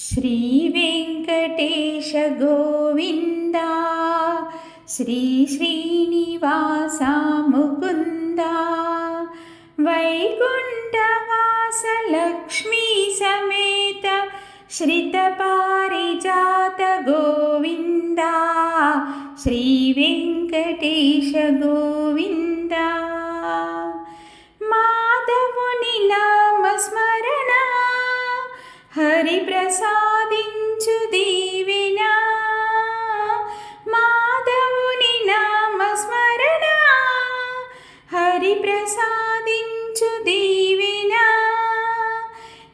श्रीवेङ्कटेश गोविन्दा श्रीश्रीनिवास मुकुन्दा वैकुण्ठवास लक्ष्मी समेत श्रितपारिजात गोविन्दा श्रीवेङ्कटेश गोविन्दा माधवुनि नामस्मरण हरि प्रसादिंचु दीवेन माधवुनि नामस्मरण हरि प्रसादिंचु दीवेन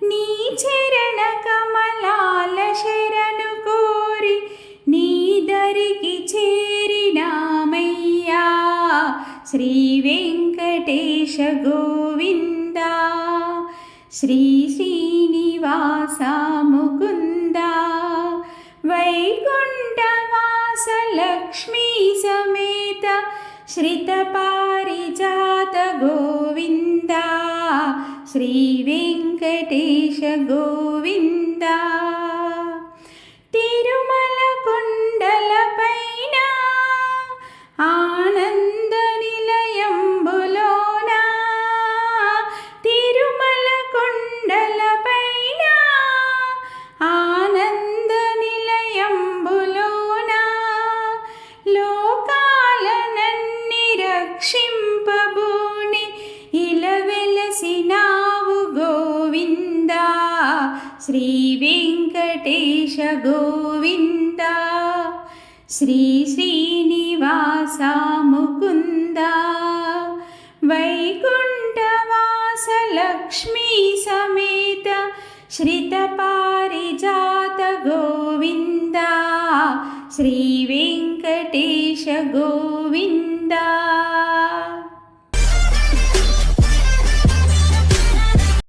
नी चरण कमलाल शरणु कोरि नी दरिकि చేరినామయ్యా श्री वेंकटेश गोविंदा श्री श्रीनिवास मुकुन्दा वैकुण्ठवास लक्ष्मी समेत श्रितपारिजात गोविन्दा श्री वेंकटेश गोविन्दा तिरुमल कुण्डलपैन आनंद निलयंबुलोना तिरुमल कुण्डलपैन आनंद निलयंबुलोना लोकालनन्नि रक्षिंपबूनि इलवेलसिनावु गोविन्दा श्री वेंकटेश गोविन्दा श्री श्रीनिवास मुकुन्दा वैकुण्ठवास लक्ष्मी समेत श्रितपारिजात गोविन्दा श्री वेंकटेश गोविन्दा।